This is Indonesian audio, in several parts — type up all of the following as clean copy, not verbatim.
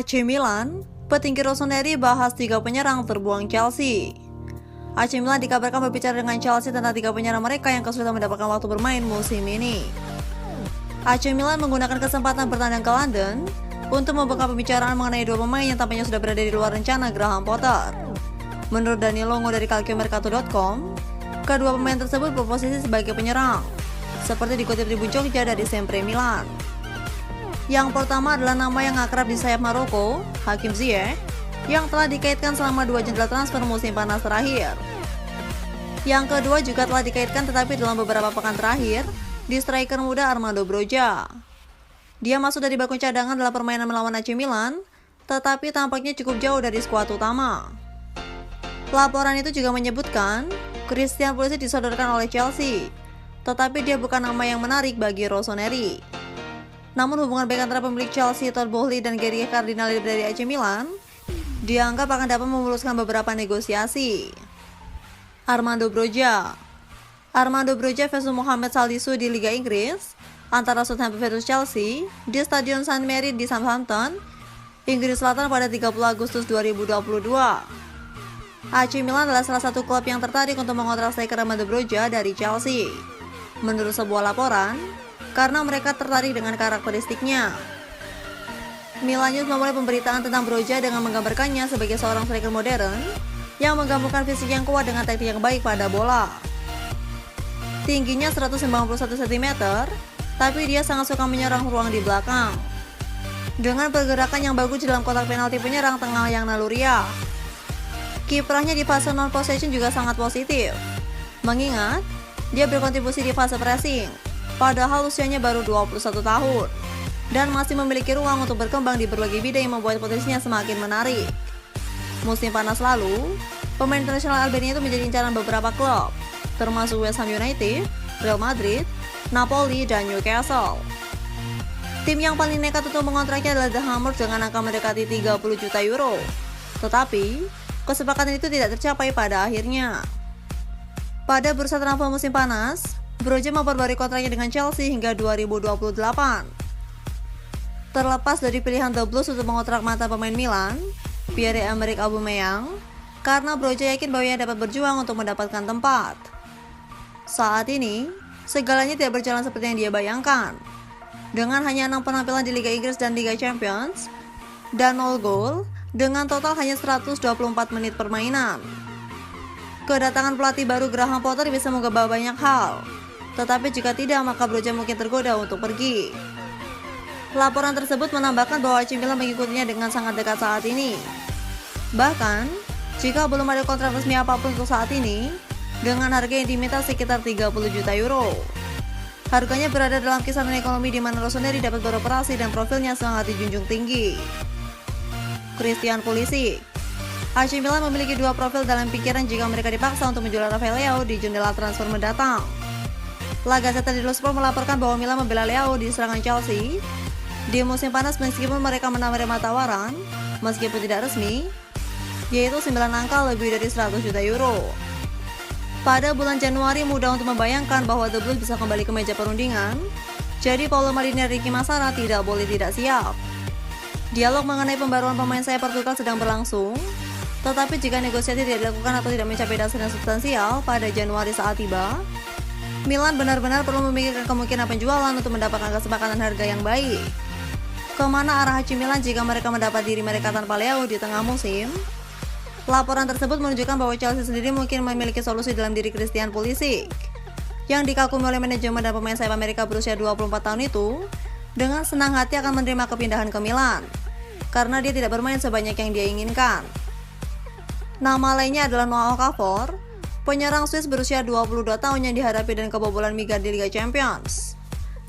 AC Milan, petinggi Rossoneri bahas 3 penyerang terbuang Chelsea. AC Milan dikabarkan berbicara dengan Chelsea tentang 3 penyerang mereka yang kesulitan mendapatkan waktu bermain musim ini. AC Milan menggunakan kesempatan bertandang ke London untuk membuka pembicaraan mengenai 2 pemain yang tampaknya sudah berada di luar rencana Graham Potter. Menurut Danilo Longo dari calciomercato.com, kedua pemain tersebut berposisi sebagai penyerang, seperti dikutip Tribun Jogja dari Sempre Milan. Yang pertama adalah nama yang akrab di sayap Maroko, Hakim Ziyech, yang telah dikaitkan selama 2 jendela transfer musim panas terakhir. Yang kedua juga telah dikaitkan tetapi dalam beberapa pekan terakhir, di striker muda Armando Broja. Dia masuk dari bangku cadangan dalam permainan melawan AC Milan, tetapi tampaknya cukup jauh dari skuad utama. Laporan itu juga menyebutkan, Christian Pulisic disodorkan oleh Chelsea, tetapi dia bukan nama yang menarik bagi Rossoneri. Namun hubungan baik antara pemilik Chelsea Todd Boehly dan Gary Cardinale dari AC Milan dianggap akan dapat memuluskan beberapa negosiasi. Armando Broja versus Mohamed Salisu di Liga Inggris antara Southampton versus Chelsea di Stadion St Mary di Southampton, Inggris Selatan pada 30 Agustus 2022. AC Milan adalah salah satu klub yang tertarik untuk mengontrak striker Armando Broja dari Chelsea. Menurut sebuah laporan, karena mereka tertarik dengan karakteristiknya. Milan News memulai pemberitaan tentang Broja dengan menggambarkannya sebagai seorang striker modern yang menggabungkan fisik yang kuat dengan teknik yang baik pada bola. Tingginya 191 cm, tapi dia sangat suka menyerang ruang di belakang. Dengan pergerakan yang bagus dalam kotak penalti penyerang tengah yang naluriah. Kiprahnya di fase non-possession juga sangat positif, mengingat dia berkontribusi di fase pressing, padahal usianya baru 21 tahun dan masih memiliki ruang untuk berkembang di berbagai bidang yang membuat potensinya semakin menarik. Musim panas lalu, pemain internasional Albania itu menjadi incaran beberapa klub, termasuk West Ham United, Real Madrid, Napoli, dan Newcastle. Tim yang paling nekat untuk mengontraknya adalah The Hammers dengan angka mendekati 30 juta euro. Tetapi, kesepakatan itu tidak tercapai pada akhirnya. Pada bursa transfer musim panas, Broja memperbarui kontraknya dengan Chelsea hingga 2028. Terlepas dari pilihan The Blues untuk mengontrak mantan pemain Milan, Pierre-Emerick Aubameyang, karena Broja yakin bahwa ia dapat berjuang untuk mendapatkan tempat. Saat ini, segalanya tidak berjalan seperti yang dia bayangkan. Dengan hanya 6 penampilan di Liga Inggris dan Liga Champions, dan 0 gol, dengan total hanya 124 menit permainan. Kedatangan pelatih baru Graham Potter bisa mengubah banyak hal, tetapi jika tidak maka Broja mungkin tergoda untuk pergi. Laporan tersebut menambahkan bahwa AC Milan mengikutinya dengan sangat dekat saat ini. Bahkan, jika belum ada kontrak resmi apapun untuk saat ini, dengan harga yang diminta sekitar 30 juta euro. Harganya berada dalam kisaran ekonomi di mana Rossoneri dapat beroperasi dan profilnya sangat dijunjung tinggi. Christian Pulisic. AC Milan memiliki 2 profil dalam pikiran jika mereka dipaksa untuk menjual Rafael Leao di jendela transfer mendatang. La Gazzetta dello Sport melaporkan bahwa Milan membela Leao di serangan Chelsea di musim panas meskipun mereka menerima tawaran, meskipun tidak resmi, yaitu 9 angka lebih dari 100 juta euro. Pada bulan Januari mudah untuk membayangkan bahwa The Blues bisa kembali ke meja perundingan, jadi Paulo Maldini dan Ricky Massara tidak boleh tidak siap. Dialog mengenai pembaruan pemain sayap Portugal sedang berlangsung, tetapi jika negosiasi tidak dilakukan atau tidak mencapai dasar yang substansial pada Januari saat tiba, Milan benar-benar perlu memikirkan kemungkinan penjualan untuk mendapatkan kesepakatan harga yang baik. Kemana arah AC Milan jika mereka mendapat diri mereka tanpa Leao di tengah musim? Laporan tersebut menunjukkan bahwa Chelsea sendiri mungkin memiliki solusi dalam diri Christian Pulisic, yang dikagumi oleh manajemen dan pemain sayap Amerika berusia 24 tahun itu, dengan senang hati akan menerima kepindahan ke Milan, karena dia tidak bermain sebanyak yang dia inginkan. Nama lainnya adalah Noah Okafor, penyerang Swiss berusia 22 tahun yang dihadapi dan kebobolan migat di Liga Champions,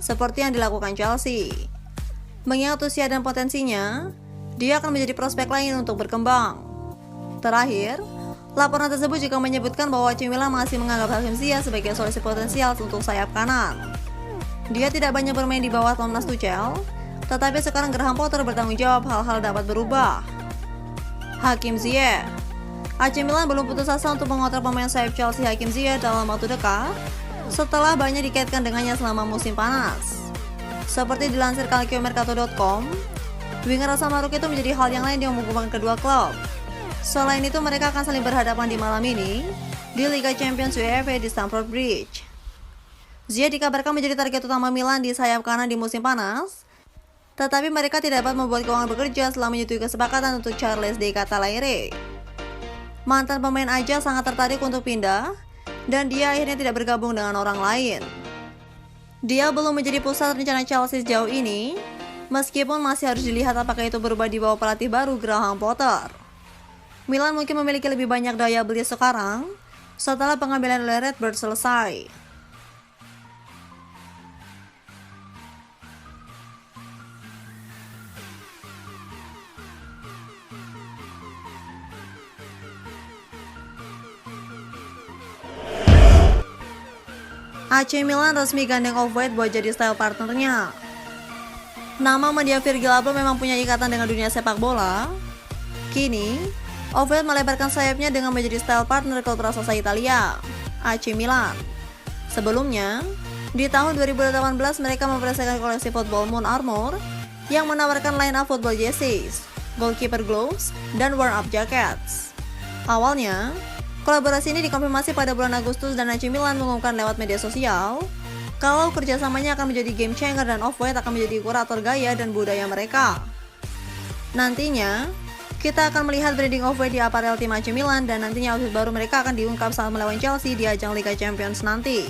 seperti yang dilakukan Chelsea. Mengingat usia dan potensinya, dia akan menjadi prospek lain untuk berkembang. Terakhir, laporan tersebut juga menyebutkan bahwa AC Milan masih menganggap Hakim Ziyech sebagai solusi potensial untuk sayap kanan. Dia tidak banyak bermain di bawah Thomas Tuchel, tetapi sekarang Graham Potter bertanggung jawab hal-hal dapat berubah. Hakim Ziyech. AC Milan belum putus asa untuk mengontrak pemain sayap Chelsea Hakim Ziyech dalam waktu dekat, setelah banyak dikaitkan dengannya selama musim panas. Seperti dilansir calciomercato.com, Winger asal Maroko itu menjadi hal yang lain yang menghubungkan kedua klub. Selain itu, mereka akan saling berhadapan di malam ini di Liga Champions UEFA di Stamford Bridge. Ziyech dikabarkan menjadi target utama Milan di sayap kanan di musim panas, tetapi mereka tidak dapat membuat keuangan bekerja setelah menyetujui kesepakatan untuk Charles de Ketelaere. Mantan pemain Ajax sangat tertarik untuk pindah, dan dia akhirnya tidak bergabung dengan orang lain. Dia belum menjadi pusat rencana Chelsea sejauh ini, meskipun masih harus dilihat apakah itu berubah di bawah pelatih baru Graham Potter. Milan mungkin memiliki lebih banyak daya beli sekarang setelah pengambilan oleh Redbird selesai. AC Milan resmi gandeng Off-White buat jadi style partnernya. Nama media Virgil Abloh memang punya ikatan dengan dunia sepak bola. Kini, Off-White melebarkan sayapnya dengan menjadi style partner klub raksasa Italia, AC Milan. Sebelumnya, di tahun 2018 mereka mempresentasikan koleksi football Moon Armour yang menawarkan line-up football jerseys, goalkeeper gloves, dan warm-up jackets. Awalnya, kolaborasi ini dikonfirmasi pada bulan Agustus dan AC Milan mengumumkan lewat media sosial kalau kerjasamanya akan menjadi game changer dan Off-White akan menjadi kurator gaya dan budaya mereka. Nantinya, kita akan melihat branding Off-White di aparel tim AC Milan dan nantinya outfit baru mereka akan diungkap saat melawan Chelsea di ajang Liga Champions nanti.